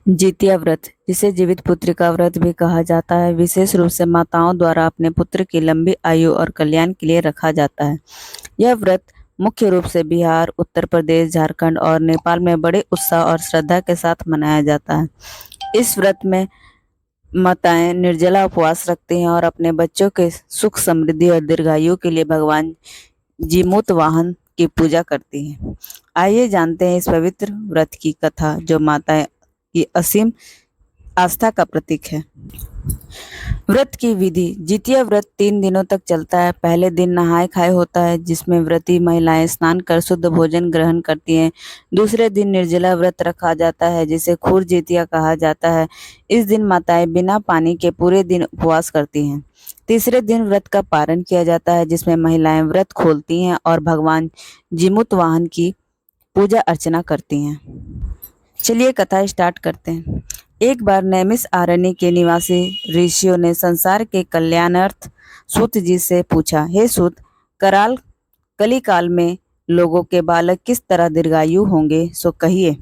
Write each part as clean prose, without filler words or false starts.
जितिया व्रत, जिसे जीवित पुत्री का व्रत भी कहा जाता है, विशेष रूप से माताओं द्वारा अपने पुत्र की लंबी आयु और कल्याण के लिए रखा जाता है। यह व्रत मुख्य रूप से बिहार, उत्तर प्रदेश, झारखंड और नेपाल में बड़े उत्साह और श्रद्धा के साथ मनाया जाता है। इस व्रत में माताएं निर्जला उपवास रखती हैं और अपने बच्चों के सुख, समृद्धि और दीर्घायु के लिए भगवान जीमूत वाहन की पूजा करती हैं। आइए जानते हैं इस पवित्र व्रत की कथा, जो माता की असीम आस्था का प्रतीक है। व्रत की विधि। जितिया व्रत 3 दिनों तक चलता है। पहले दिन नहाय खाए होता है, जिसमें व्रती महिलाएं स्नान कर शुद्ध भोजन ग्रहण करती हैं। दूसरे दिन निर्जला व्रत रखा जाता है, जिसे खूर जितिया कहा जाता है। इस दिन माताएं बिना पानी के पूरे दिन उपवास करती हैं। तीसरे दिन व्रत का पारण किया जाता है, जिसमें महिलाएं व्रत खोलती हैं और भगवान जीमूत वाहन की पूजा अर्चना करती हैं। चलिए कथा स्टार्ट करते हैं। एक बार नैमिष आरण्य के निवासी ऋषियों ने संसार के कल्याणार्थ सूत जी से पूछा, हे सूत, कराल कलिकाल में लोगों के बालक किस तरह दीर्घायु होंगे, सो कहिए।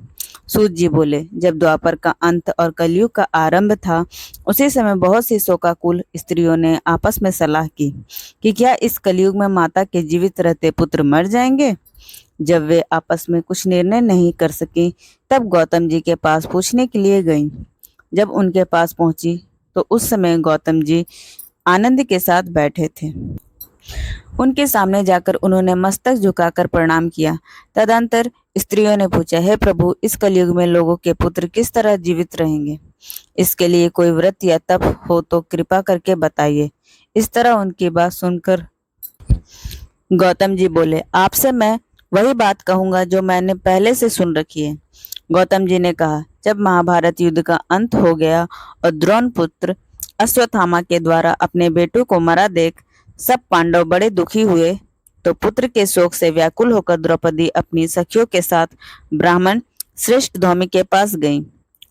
सूत जी बोले, जब द्वापर का अंत और कलयुग का आरंभ था, उसी समय बहुत सी शोकाकुल स्त्रियों ने आपस में सलाह की कि क्या इस कलयुग में माता के जीवित रहते पुत्र मर जाएंगे। जब वे आपस में कुछ निर्णय नहीं कर सकी, तब गौतम जी के पास पूछने के लिए गईं। जब उनके पास पहुंची तो उस समय गौतम जी आनंद के साथ बैठे थे। उनके सामने जाकर उन्होंने मस्तक झुकाकर प्रणाम किया। तदंतर स्त्रियों ने पूछा, हे प्रभु, इस कलयुग में लोगों के पुत्र किस तरह जीवित रहेंगे? इसके लिए कोई व्रत या तप हो तो कृपा करके बताइए। इस तरह उनकी बात सुनकर गौतम जी बोले, आपसे मैं वही बात कहूंगा जो मैंने पहले से सुन रखी है। गौतम जी ने कहा, जब महाभारत युद्ध का अंत हो गया और द्रोण पुत्र अश्वत्थामा के द्वारा अपने बेटों को मरा देख सब पांडव बड़े दुखी हुए, तो पुत्र के शोक से व्याकुल होकर द्रौपदी अपनी सखियों के साथ ब्राह्मण श्रेष्ठ धौम्य के पास गई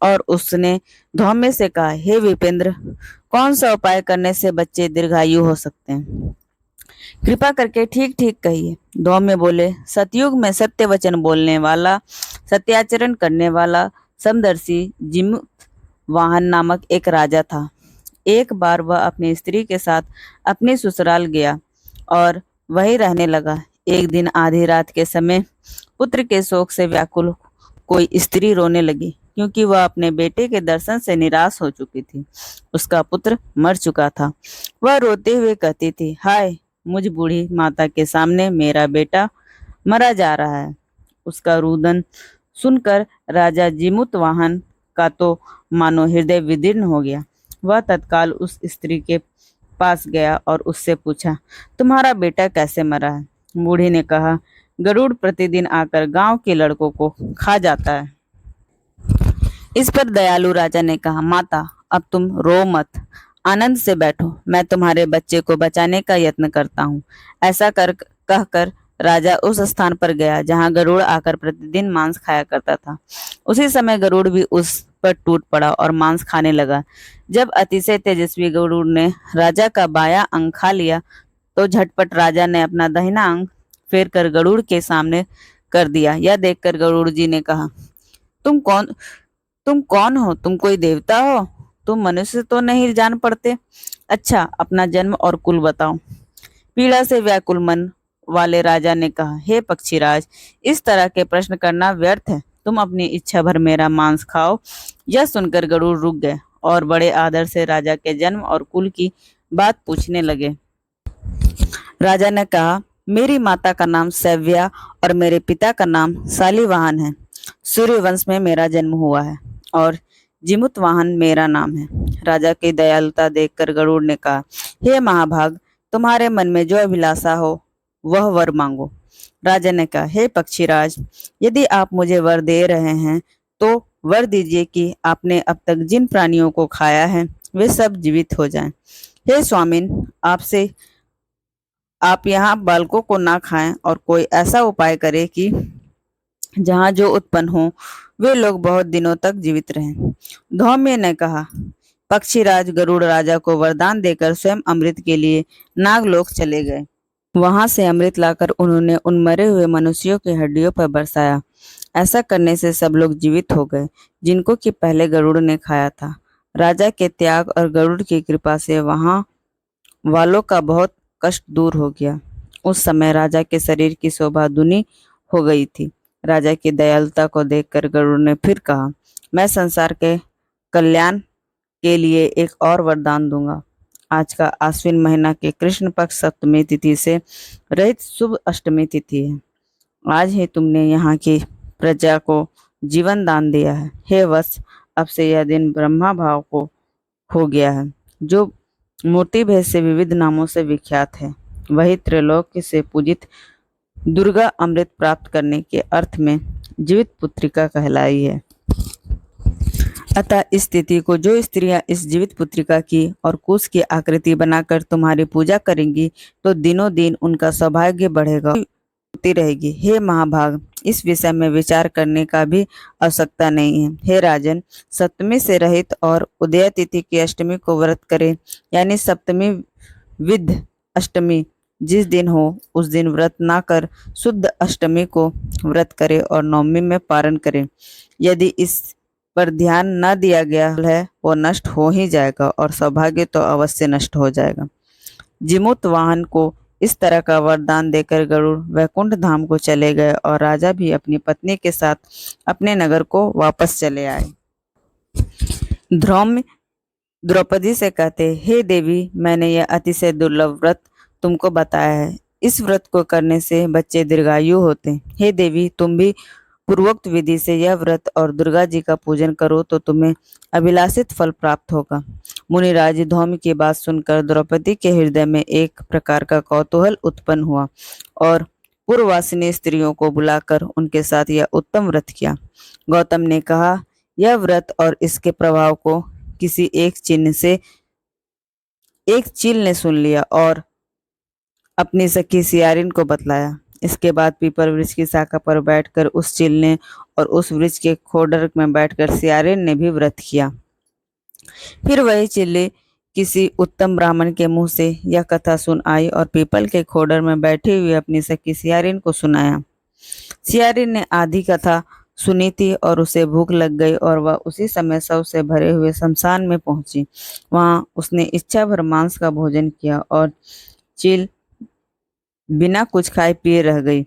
और उसने धौम्य से कहा, हे विपेंद्र, कौन सा उपाय करने से बच्चे दीर्घायु हो सकते हैं? कृपा करके ठीक ठीक कहिए। धौम्य बोले, सतयुग में सत्य वचन बोलने वाला, सत्याचरण करने वाला समदर्शी जिम वाहन नामक एक राजा था। एक बार वह अपनी स्त्री के साथ अपने ससुराल गया और वहीं रहने लगा। एक दिन आधी रात के समय पुत्र के शोक से व्याकुल कोई स्त्री रोने लगी, क्योंकि वह अपने बेटे के दर्शन से निराश हो चुकी थी। उसका पुत्र मर चुका था। वह रोते हुए कहती थी, हाय, मुझ बूढ़ी माता के सामने मेरा बेटा मरा जा रहा है। उसका रुदन सुनकर राजा जीमूत वाहन का तो मानो हृदय विदीर्ण हो गया। वह तत्काल उस स्त्री के पास गया और उससे पूछा, तुम्हारा बेटा कैसे मरा है? बूढ़ी ने कहा, गरुड़ प्रतिदिन आकर गांव के लड़कों को खा जाता है। इस पर दयालु राजा ने कहा, माता, अब तुम रो मत, आनंद से बैठो, मैं तुम्हारे बच्चे को बचाने का यत्न करता हूँ। ऐसा कर कहकर राजा उस स्थान पर गया जहाँ गरुड़ आकर प्रतिदिन मांस खाया करता था। उसी समय गरुड़ भी उस पर टूट पड़ा और मांस खाने लगा। जब अतिशय तेजस्वी गरुड़ ने राजा का बायां अंग खा लिया, तो झटपट राजा ने अपना दाहिना अंग फेर कर गरुड़ के सामने कर दिया। यह देखकर गरुड़ जी ने कहा, तुम कौन तुम कौन हो? तुम कोई देवता हो? तुम मनुष्य तो नहीं जान पड़ते। अच्छा, अपना जन्म और कुल बताओ। पीड़ा से व्याकुल मन वाले राजा ने कहा, हे पक्षीराज, इस तरह के प्रश्न करना व्यर्थ है। तुम अपनी इच्छा भर मेरा मांस खाओ। यह सुनकर गरुड़ रुक गए और बड़े आदर से राजा के जन्म और कुल की बात पूछने लगे। राजा ने कहा, मेरी माता का नाम सव्या और मेरे पिता का नाम शालिवाहन है। सूर्य वंश में मेरा जन्म हुआ है और जीमूत वाहन मेरा नाम है। राजा की दयालुता देखकर गरुड़ ने कहा, हे महाभाग, तुम्हारे मन में जो अभिलाषा हो वह वर मांगो। राजा ने कहा, हे पक्षीराज, यदि आप मुझे वर दे रहे हैं तो वर दीजिए कि आपने अब तक जिन प्राणियों को खाया है वे सब जीवित हो जाएं। हे स्वामिन, आपसे आप यहाँ बालकों को ना खाएं और कोई ऐसा उपाय करें कि जहाँ जो उत्पन्न हो वे लोग बहुत दिनों तक जीवित रहें। धौम्य ने कहा, पक्षीराज गरुड़ राजा को वरदान देकर स्वयं अमृत के लिए नागलोक चले गए। वहां से अमृत लाकर उन्होंने उन मरे हुए मनुष्यों की हड्डियों पर बरसाया। ऐसा करने से सब लोग जीवित हो गए जिनको कि पहले गरुड़ ने खाया था। राजा के त्याग और गरुड़ की कृपा से वहां वालों का बहुत कष्ट दूर हो गया। उस समय राजा के शरीर की शोभा दूनी हो गई थी। राजा की दयालुता को देखकर गरुड़ ने फिर कहा, मैं संसार के कल्याण के लिए एक और वरदान दूंगा। आज का आश्विन महीना के कृष्ण पक्ष सप्तमी तिथि से रहित शुभ अष्टमी तिथि है। आज ही तुमने यहाँ की प्रजा को जीवन दान दिया है। हे वत्स, अब से यह दिन ब्रह्मा भाव को हो गया है, जो मूर्ति भेद से विविध नामों से विख्यात है। वही त्रैलोक्य से पूजित दुर्गा अमृत प्राप्त करने के अर्थ में जीवित पुत्रिका कहलाई है। अतः इस तिथि को जो स्त्रियां इस जीवित पुत्रिका की और कुश की आकृति बनाकर तुम्हारी पूजा करेंगी, तो दिनों दिन उनका सौभाग्य बढ़ेगा, होती रहेगी। हे महाभाग, इस विषय में विचार करने का भी आवश्यकता नहीं है। हे राजन, सप्तमी से रहित और उदय तिथि की अष्टमी को व्रत करें, यानी सप्तमी विध अष्टमी जिस दिन हो उस दिन व्रत ना कर शुद्ध अष्टमी को व्रत करे और नवमी में पारण करें। यदि इस पर ध्यान न दिया गया है वो नष्ट हो ही जाएगा और सौभाग्य तो अवश्य नष्ट हो जाएगा। जिमुत वाहन को इस तरह का वरदान देकर गरुड़ वैकुंठ धाम को चले गए और राजा भी अपनी पत्नी के साथ अपने नगर को वापस चले आए। ध्रुव द्रौपदी से कहते, हे देवी, मैंने यह अतिशय दुर्लभ व्रत तुमको बताया है। इस व्रत को करने से बच्चे दीर्घायु होते हैं। हे देवी, तुम भी पूर्वोक्त विधि से यह व्रत और दुर्गा जी का पूजन करो तो तुम्हें अभिलाषित फल प्राप्त होगा। मुनिराज धौम्य की बात सुनकर द्रौपदी के हृदय में एक प्रकार का कौतूहल उत्पन्न हुआ और पूर्ववासिनी स्त्रियों को बुलाकर उनके साथ यह उत्तम व्रत किया। गौतम ने कहा, यह व्रत और इसके प्रभाव को किसी एक चील ने सुन लिया और अपनी सखी सियारिन को बतलाया। इसके बाद पीपल वृक्ष की शाखा पर बैठकर उस चील ने और उस वृक्ष के खोडर में बैठकर सियारिन ने भी व्रत किया। फिर वही चिल्ली किसी उत्तम ब्राह्मण के मुंह से यह कथा सुन आई और पीपल के खोडर में बैठी हुई अपनी सखी सियारिन को सुनाया। सियारिन ने आधी कथा सुनी थी और उसे भूख लग गई और वह उसी समय शव से भरे हुए शमशान में पहुंची। वहां उसने इच्छा भर मांस का भोजन किया और चील बिना कुछ खाए पिए रह गई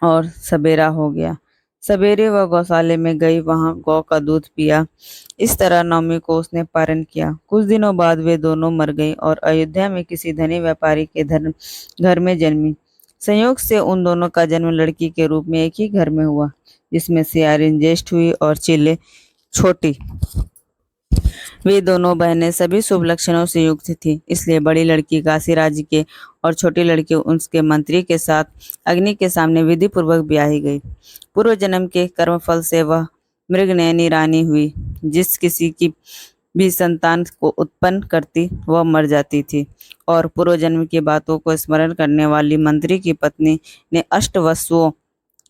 और सवेरा हो गया। सवेरे वह गौशाले में गई, वहां गौ का दूध पिया। इस तरह नवमी को उसने पारण किया। कुछ दिनों बाद वे दोनों मर गई और अयोध्या में किसी धनी व्यापारी के घर में जन्मी। संयोग से उन दोनों का जन्म लड़की के रूप में एक ही घर में हुआ, जिसमें सियारिन ज्येष्ठ हुई और चिल्ले छोटी। वे दोनों बहनें सभी शुभ लक्षणों से युक्त थी, इसलिए बड़ी लड़की काशी राज्य के और छोटी लड़की उसके मंत्री के साथ अग्नि के सामने विधि पूर्वक ब्याही गई। पूर्व जन्म के कर्मफल से वह मृगनयनी रानी हुई। जिस किसी की भी संतान को उत्पन्न करती वह मर जाती थी और पूर्व जन्म की बातों को स्मरण करने वाली मंत्री की पत्नी ने अष्टवसुओं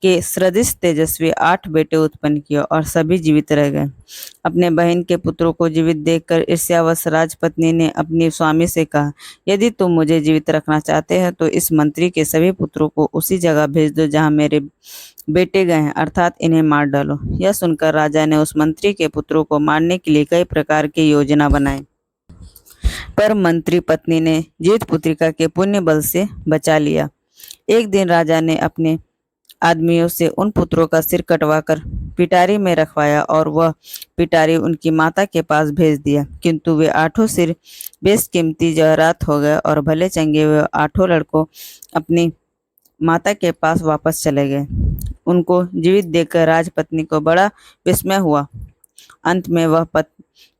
के सदृश तेजस्वी 8 बेटे उत्पन्न किए और सभी जीवित रह गए। अपने बहन के पुत्रों को जीवित देखकर ईर्ष्यावश राजपत्नी ने अपने स्वामी से कहा, यदि तुम मुझे जीवित रखना चाहते हैं तो इस मंत्री के सभी पुत्रों को उसी जगह भेज दो जहां मेरे बेटे गए हैं, अर्थात इन्हें मार डालो। यह सुनकर राजा ने उस मंत्री के पुत्रों को मारने के लिए कई प्रकार की योजना बनाई, पर मंत्री पत्नी ने जीवित पुत्रिका के पुण्य बल से बचा लिया। एक दिन राजा ने अपने आदमियों से उन पुत्रों का सिर कटवाकर पिटारी में रखवाया और वह पिटारी उनकी माता के पास भेज दिया, किंतु वे 8 सिर बेशकीमती जवाहरात हो गए और भले चंगे हुए 8 लड़कों अपनी माता के पास वापस चले गए। उनको जीवित देखकर राजपत्नी को बड़ा विस्मय हुआ। अंत में वह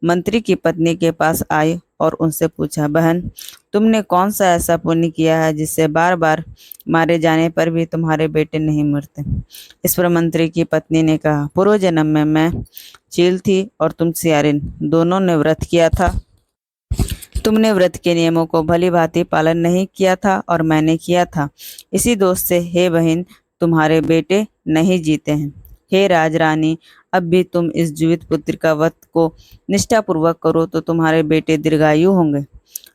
मंत्री की पत्नी के पास आई और उनसे पूछा, बहन, तुमने कौन सा ऐसा पुण्य किया है जिससे बार बार मारे जाने पर भी तुम्हारे बेटे नहीं मरते? इस पर मंत्री की पत्नी ने कहा, पूर्व जन्म में मैं चील थी और तुम सियारिन, दोनों ने व्रत किया था। तुमने व्रत के नियमों को भली भांति पालन नहीं किया था और मैंने किया था। इसी दोष से हे बहन, तुम्हारे बेटे नहीं जीते हैं। हे राजरानी, अब भी तुम इस जीवित पुत्र का व्रत को निष्ठापूर्वक करो तो तुम्हारे बेटे दीर्घायु होंगे।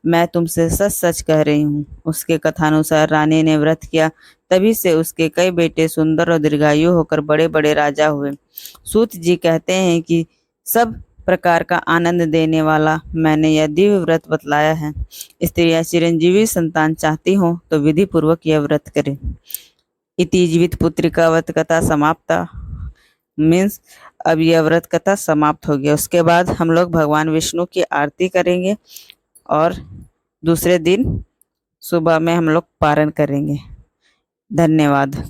मैं तुमसे सच सच कह रही हूँ। उसके कथानुसार रानी ने व्रत किया, तभी से उसके कई बेटे सुंदर और दीर्घायु होकर बड़े बड़े राजा हुए। सूत जी कहते हैं कि सब प्रकार का आनंद देने वाला मैंने यह दिव्य व्रत बतलाया है। स्त्रियां चिरंजीवी संतान चाहती हो तो विधि पूर्वक यह व्रत करें। इति जीवित पुत्रिका व्रत कथा समाप्ता। मीन्स अब यह व्रत कथा समाप्त हो गया। उसके बाद हम लोग भगवान विष्णु की आरती करेंगे और दूसरे दिन सुबह में हम लोग पारण करेंगे। धन्यवाद।